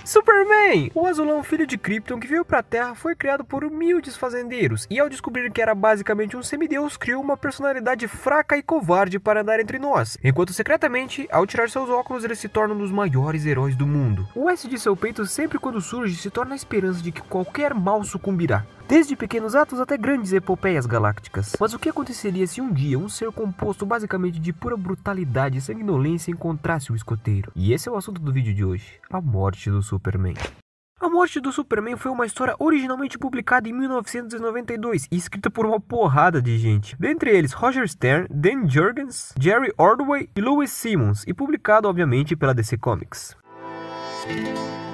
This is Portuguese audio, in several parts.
Superman! O azulão filho de Krypton que veio pra Terra foi criado por humildes fazendeiros e ao descobrir que era basicamente um semideus, criou uma personalidade fraca e covarde para andar entre nós, enquanto secretamente, ao tirar seus óculos, ele se torna um dos maiores heróis do mundo. O S de seu peito sempre quando surge se torna a esperança de que qualquer mal sucumbirá. Desde pequenos atos até grandes epopeias galácticas. Mas o que aconteceria se um dia um ser composto basicamente de pura brutalidade e sanguinolência encontrasse o escoteiro? E esse é o assunto do vídeo de hoje, a morte do Superman. A morte do Superman foi uma história originalmente publicada em 1992 e escrita por uma porrada de gente. Dentre eles Roger Stern, Dan Jurgens, Jerry Ordway e Louis Simmons, e publicado obviamente pela DC Comics.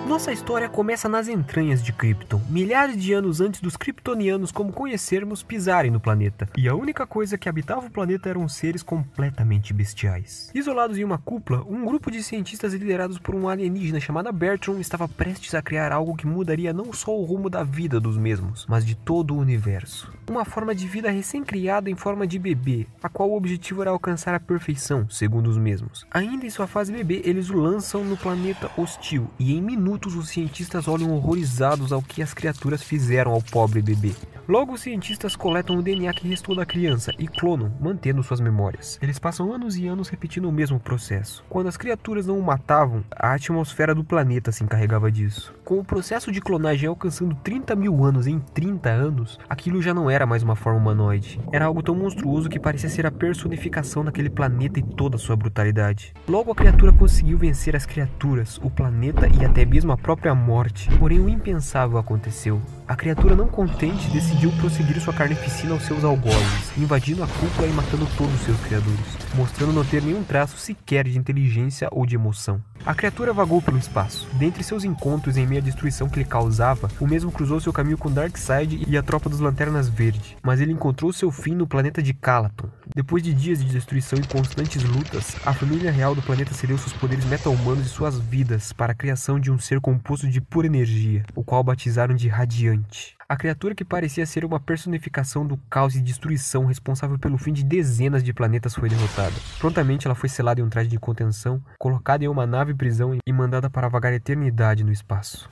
Nossa história começa nas entranhas de Krypton, milhares de anos antes dos kryptonianos como conhecermos pisarem no planeta. E a única coisa que habitava o planeta eram seres completamente bestiais. Isolados em uma cúpula, um grupo de cientistas liderados por um alienígena chamado Bertram estava prestes a criar algo que mudaria não só o rumo da vida dos mesmos, mas de todo o universo. Uma forma de vida recém-criada em forma de bebê, a qual o objetivo era alcançar a perfeição, segundo os mesmos. Ainda em sua fase bebê, eles o lançam no planeta hostil, e em minutos os cientistas olham horrorizados ao que as criaturas fizeram ao pobre bebê. Logo, os cientistas coletam o DNA que restou da criança e clonam, mantendo suas memórias. Eles passam anos e anos repetindo o mesmo processo. Quando as criaturas não o matavam, a atmosfera do planeta se encarregava disso. Com o processo de clonagem alcançando 30 mil anos em 30 anos, aquilo já não era mais uma forma humanoide. Era algo tão monstruoso que parecia ser a personificação daquele planeta e toda a sua brutalidade. Logo, a criatura conseguiu vencer as criaturas, o planeta e até mesmo a própria morte. Porém, o impensável aconteceu. A criatura, não contente, decidiu prosseguir sua carnificina aos seus algozes, invadindo a cúpula e matando todos os seus criadores, mostrando não ter nenhum traço sequer de inteligência ou de emoção. A criatura vagou pelo espaço. Dentre seus encontros em meio à destruição que lhe causava, o mesmo cruzou seu caminho com Darkseid e a tropa dos Lanternas Verde, mas ele encontrou seu fim no planeta de Calaton. Depois de dias de destruição e constantes lutas, a família real do planeta cedeu seus poderes meta-humanos e suas vidas para a criação de um ser composto de pura energia, o qual batizaram de Radiante. A criatura que parecia ser uma personificação do caos e destruição responsável pelo fim de dezenas de planetas foi derrotada. Prontamente ela foi selada em um traje de contenção, colocada em uma nave-prisão e mandada para vagar a eternidade no espaço.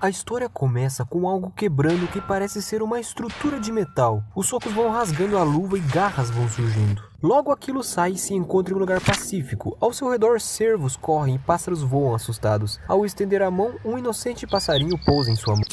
A história começa com algo quebrando o que parece ser uma estrutura de metal. Os socos vão rasgando a luva e garras vão surgindo. Logo aquilo sai e se encontra em um lugar pacífico. Ao seu redor cervos correm e pássaros voam assustados. Ao estender a mão, um inocente passarinho pousa em sua mão.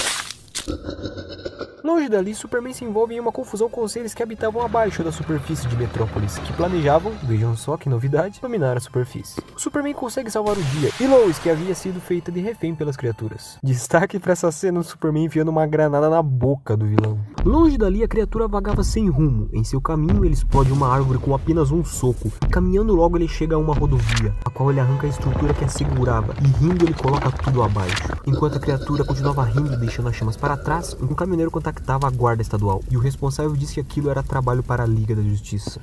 Longe dali, Superman se envolve em uma confusão com os seres que habitavam abaixo da superfície de Metrópolis, que planejavam, vejam só que novidade, dominar a superfície. O Superman consegue salvar o dia, e Lois, que havia sido feita de refém pelas criaturas. Destaque para essa cena do Superman enfiando uma granada na boca do vilão. Longe dali, a criatura vagava sem rumo. Em seu caminho, ele explode uma árvore com apenas um soco, e caminhando logo ele chega a uma rodovia, a qual ele arranca a estrutura que a segurava, e rindo ele coloca tudo abaixo. Enquanto a criatura continuava rindo e deixando as chamas para trás, um caminhoneiro contactava a guarda estadual, e o responsável disse que aquilo era trabalho para a Liga da Justiça.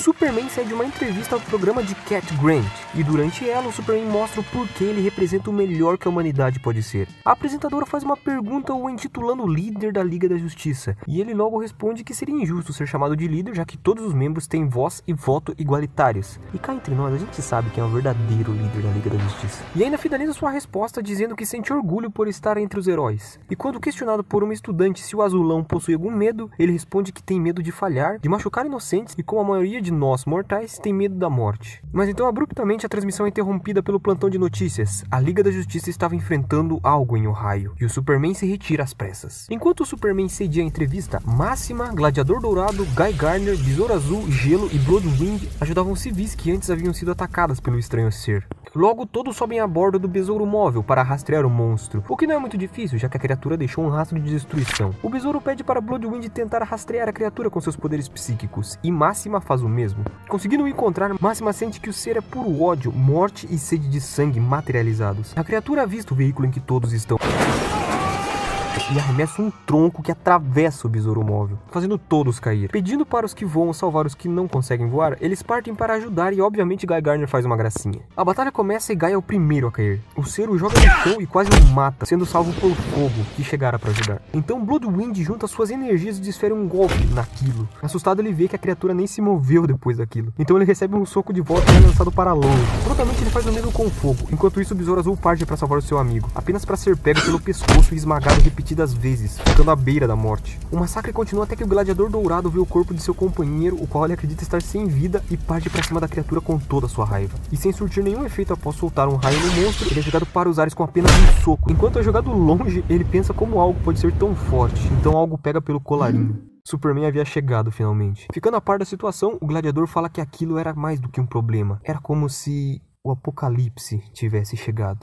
Superman cede uma entrevista ao programa de Cat Grant, e durante ela o Superman mostra o porquê ele representa o melhor que a humanidade pode ser. A apresentadora faz uma pergunta o intitulando líder da Liga da Justiça, e ele logo responde que seria injusto ser chamado de líder, já que todos os membros têm voz e voto igualitários. E cá entre nós, a gente sabe quem é o verdadeiro líder da Liga da Justiça. E ainda finaliza sua resposta dizendo que sente orgulho por estar entre os heróis. E quando questionado por uma estudante se o azulão possui algum medo, ele responde que tem medo de falhar, de machucar inocentes, e como a maioria de nós, mortais, tem medo da morte. Mas então abruptamente a transmissão é interrompida pelo plantão de notícias. A Liga da Justiça estava enfrentando algo em Ohio, e o Superman se retira às pressas. Enquanto o Superman cedia a entrevista, Máxima, Gladiador Dourado, Guy Gardner, Besouro Azul, Gelo e Bloodwing ajudavam civis que antes haviam sido atacadas pelo estranho ser. Logo, todos sobem a bordo do Besouro Móvel para rastrear o monstro, o que não é muito difícil, já que a criatura deixou um rastro de destruição. O Besouro pede para Bloodwing tentar rastrear a criatura com seus poderes psíquicos, e Máxima faz o mesmo. Conseguindo o encontrar, Máxima sente que o ser é puro ódio, morte e sede de sangue materializados. A criatura avista o veículo em que todos estão e arremessa um tronco que atravessa o besouro móvel, fazendo todos cair. Pedindo para os que voam salvar os que não conseguem voar, eles partem para ajudar e obviamente Guy Gardner faz uma gracinha. A batalha começa e Guy é o primeiro a cair. O ser o joga no chão e quase o mata, sendo salvo pelo fogo que chegara para ajudar. Então Bloodwind junta suas energias e desfere um golpe naquilo. Assustado, ele vê que a criatura nem se moveu depois daquilo. Então ele recebe um soco de volta e é lançado para longe. Prontamente ele faz o mesmo com o fogo. Enquanto isso, o besouro azul parte para salvar o seu amigo, apenas para ser pego pelo pescoço e esmagado repetidas vezes, ficando à beira da morte. O massacre continua até que o gladiador dourado vê o corpo de seu companheiro, o qual ele acredita estar sem vida, e parte para cima da criatura com toda a sua raiva. E sem surtir nenhum efeito após soltar um raio no monstro, ele é jogado para os ares com apenas um soco. Enquanto é jogado longe, ele pensa como algo pode ser tão forte, então algo pega pelo colarinho. Superman havia chegado finalmente. Ficando a par da situação, o gladiador fala que aquilo era mais do que um problema. Era como se o apocalipse tivesse chegado.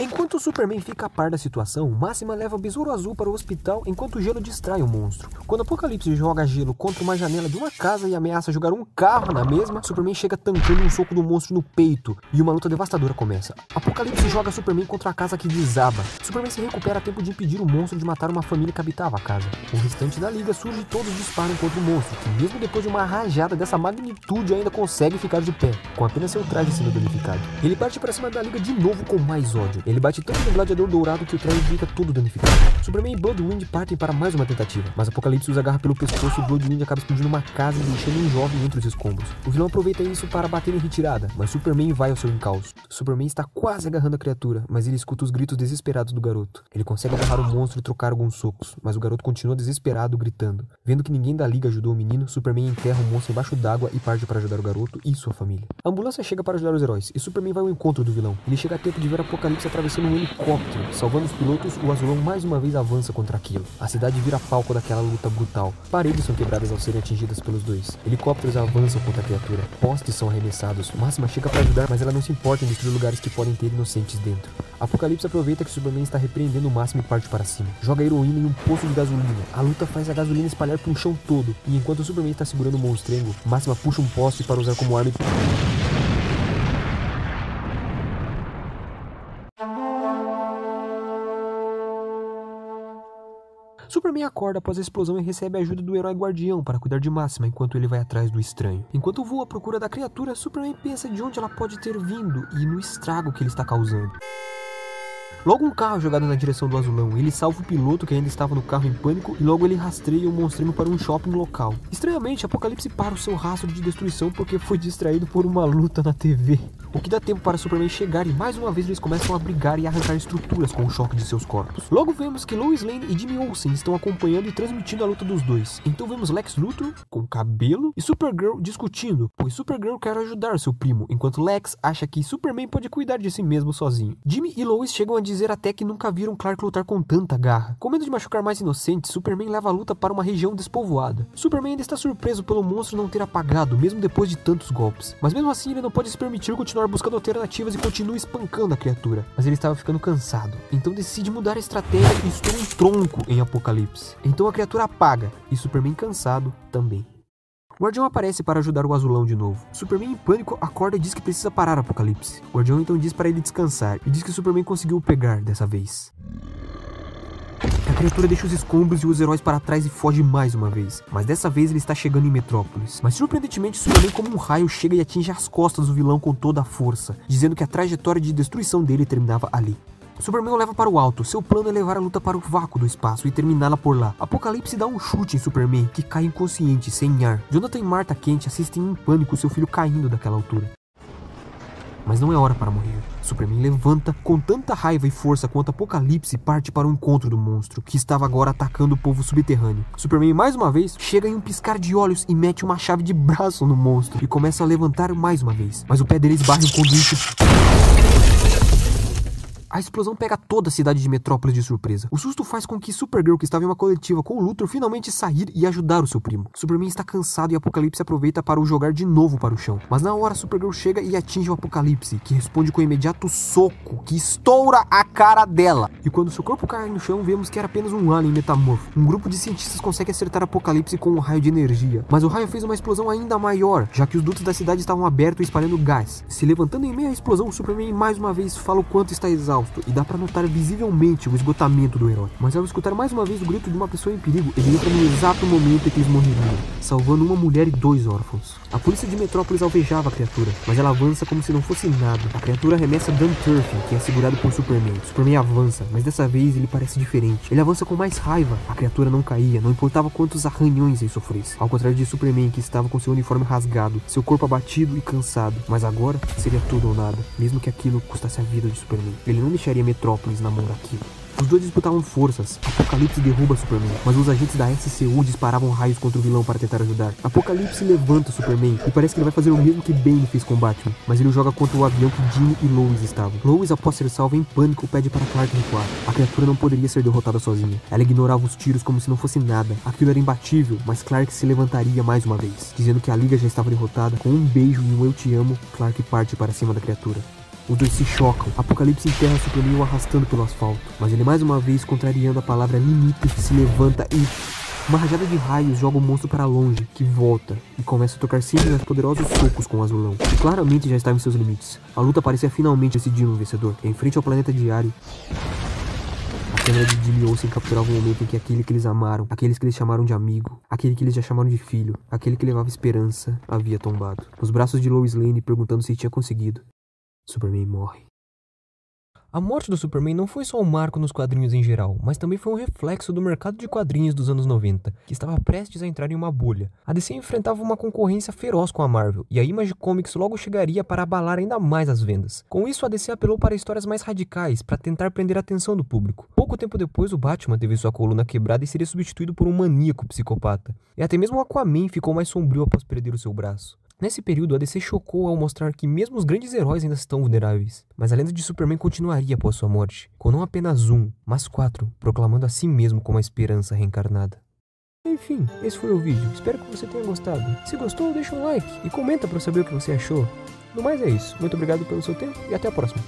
Enquanto o Superman fica a par da situação, Máxima leva o Besouro Azul para o hospital enquanto o gelo distrai o monstro. Quando o Apocalipse joga gelo contra uma janela de uma casa e ameaça jogar um carro na mesma, Superman chega tancando um soco do monstro no peito e uma luta devastadora começa. Apocalipse joga Superman contra a casa que desaba. Superman se recupera a tempo de impedir o monstro de matar uma família que habitava a casa. O restante da liga surge e todos disparam contra o monstro, que mesmo depois de uma rajada dessa magnitude ainda consegue ficar de pé, com apenas seu traje sendo danificado. Ele parte para cima da liga de novo com mais ódio. Ele bate tanto no gladiador dourado que o traje fica todo danificado. Superman e Bloodwind partem para mais uma tentativa, mas Apocalipse os agarra pelo pescoço e Bloodwind acaba explodindo uma casa e deixando um jovem entre os escombros. O vilão aproveita isso para bater em retirada, mas Superman vai ao seu encalço. Superman está quase agarrando a criatura, mas ele escuta os gritos desesperados do garoto. Ele consegue agarrar o monstro e trocar alguns socos, mas o garoto continua desesperado, gritando. Vendo que ninguém da liga ajudou o menino, Superman enterra o monstro embaixo d'água e parte para ajudar o garoto e sua família. A ambulância chega para ajudar os heróis, e Superman vai ao encontro do vilão. Ele chega a tempo de ver Apocalipse atravessando um helicóptero. Salvando os pilotos, o Azulão mais uma vez avança contra aquilo. A cidade vira palco daquela luta brutal. Paredes são quebradas ao serem atingidas pelos dois. Helicópteros avançam contra a criatura. Postes são arremessados. Máxima chega para ajudar, mas ela não se importa em destruir lugares que podem ter inocentes dentro. Apocalipse aproveita que Superman está repreendendo o Máximo e parte para cima. Joga heroína em um poço de gasolina. A luta faz a gasolina espalhar pelo chão todo. E enquanto o Superman está segurando o monstrengo, Máxima puxa um poste para usar como arma e... Superman acorda após a explosão e recebe a ajuda do herói guardião para cuidar de Máxima enquanto ele vai atrás do estranho. Enquanto voa à procura da criatura, Superman pensa de onde ela pode ter vindo e no estrago que ele está causando. Logo um carro é jogado na direção do Azulão, ele salva o piloto que ainda estava no carro em pânico e logo ele rastreia o monstrinho para um shopping local. Estranhamente, Apocalipse para o seu rastro de destruição porque foi distraído por uma luta na TV. O que dá tempo para Superman chegar e mais uma vez eles começam a brigar e arrancar estruturas com o choque de seus corpos. Logo vemos que Lois Lane e Jimmy Olsen estão acompanhando e transmitindo a luta dos dois. Então vemos Lex Luthor com cabelo e Supergirl discutindo, pois Supergirl quer ajudar seu primo, enquanto Lex acha que Superman pode cuidar de si mesmo sozinho. Jimmy e Lois chegam a dizer até que nunca viram Clark lutar com tanta garra. Com medo de machucar mais inocentes, Superman leva a luta para uma região despovoada. Superman ainda está surpreso pelo monstro não ter apagado, mesmo depois de tantos golpes. Mas mesmo assim ele não pode se permitir continuar buscando alternativas e continua espancando a criatura. Mas ele estava ficando cansado, então decide mudar a estratégia e estoura um tronco em Apocalipse. Então a criatura apaga, e Superman cansado também. O Guardião aparece para ajudar o Azulão de novo. Superman em pânico acorda e diz que precisa parar Apocalipse. O Guardião então diz para ele descansar e diz que Superman conseguiu o pegar dessa vez. A criatura deixa os escombros e os heróis para trás e foge mais uma vez. Mas dessa vez ele está chegando em Metrópolis. Mas surpreendentemente Superman como um raio chega e atinge as costas do vilão com toda a força, dizendo que a trajetória de destruição dele terminava ali. Superman o leva para o alto, seu plano é levar a luta para o vácuo do espaço e terminá-la por lá. Apocalipse dá um chute em Superman, que cai inconsciente, sem ar. Jonathan e Martha Kent assistem em pânico seu filho caindo daquela altura. Mas não é hora para morrer. Superman levanta com tanta raiva e força quanto Apocalipse e parte para o encontro do monstro, que estava agora atacando o povo subterrâneo. Superman mais uma vez chega em um piscar de olhos e mete uma chave de braço no monstro e começa a levantar mais uma vez. Mas o pé dele esbarra em um conduíte A explosão pega toda a cidade de Metrópolis de surpresa. O susto faz com que Supergirl, que estava em uma coletiva com o Luthor, finalmente sair e ajudar o seu primo. Superman está cansado e Apocalipse aproveita para o jogar de novo para o chão. Mas na hora, Supergirl chega e atinge o Apocalipse, que responde com um imediato soco que estoura a cara dela. E quando seu corpo cai no chão, vemos que era apenas um alien metamorfo. Um grupo de cientistas consegue acertar Apocalipse com um raio de energia, mas o raio fez uma explosão ainda maior, já que os dutos da cidade estavam abertos e espalhando gás. Se levantando em meio à explosão, Superman mais uma vez fala o quanto está exausto, e dá pra notar visivelmente o esgotamento do herói. Mas ao escutar mais uma vez o grito de uma pessoa em perigo, ele entra no exato momento em que eles morreriam, salvando uma mulher e 2 órfãos. A polícia de Metrópolis alvejava a criatura, mas ela avança como se não fosse nada. A criatura arremessa Dan Turpin, que é segurado por Superman. Superman avança, mas dessa vez ele parece diferente. Ele avança com mais raiva. A criatura não caía, não importava quantos arranhões ele sofresse. Ao contrário de Superman, que estava com seu uniforme rasgado, seu corpo abatido e cansado. Mas agora seria tudo ou nada, mesmo que aquilo custasse a vida de Superman. Ele não deixaria Metrópolis na mão daquilo. Os dois disputavam forças. Apocalipse derruba Superman, mas os agentes da SCU disparavam raios contra o vilão para tentar ajudar. Apocalipse levanta Superman e parece que ele vai fazer o mesmo que Bane fez com Batman, mas ele joga contra o avião que Jimmy e Lois estavam. Lois, após ser salva em pânico, pede para Clark recuar. A criatura não poderia ser derrotada sozinha. Ela ignorava os tiros como se não fosse nada. Aquilo era imbatível, mas Clark se levantaria mais uma vez, dizendo que a Liga já estava derrotada. Com um beijo e um eu te amo, Clark parte para cima da criatura. Os dois se chocam. Apocalipse enterra Superman o arrastando pelo asfalto, mas ele mais uma vez, contrariando a palavra limite, se levanta e... uma rajada de raios joga o monstro para longe, que volta e começa a tocar simples mas poderosos socos com o azulão, que claramente já estava em seus limites. A luta parecia finalmente decidir um vencedor. Em frente ao planeta diário, a câmera de Jimmy Olsen capturava o momento em que aquele que eles amaram, aqueles que eles chamaram de amigo, aquele que eles já chamaram de filho, aquele que levava esperança, havia tombado. Nos braços de Lois Lane, perguntando se tinha conseguido, Superman morre. A morte do Superman não foi só um marco nos quadrinhos em geral, mas também foi um reflexo do mercado de quadrinhos dos anos 90, que estava prestes a entrar em uma bolha. A DC enfrentava uma concorrência feroz com a Marvel, e a Image Comics logo chegaria para abalar ainda mais as vendas. Com isso, a DC apelou para histórias mais radicais, para tentar prender a atenção do público. Pouco tempo depois, o Batman teve sua coluna quebrada e seria substituído por um maníaco psicopata. E até mesmo o Aquaman ficou mais sombrio após perder o seu braço. Nesse período, a DC chocou ao mostrar que mesmo os grandes heróis ainda estão vulneráveis. Mas a lenda de Superman continuaria após sua morte, com não apenas um, mas 4, proclamando a si mesmo como a esperança reencarnada. Enfim, esse foi o vídeo, espero que você tenha gostado. Se gostou, deixa um like e comenta para saber o que você achou. No mais é isso, muito obrigado pelo seu tempo e até a próxima.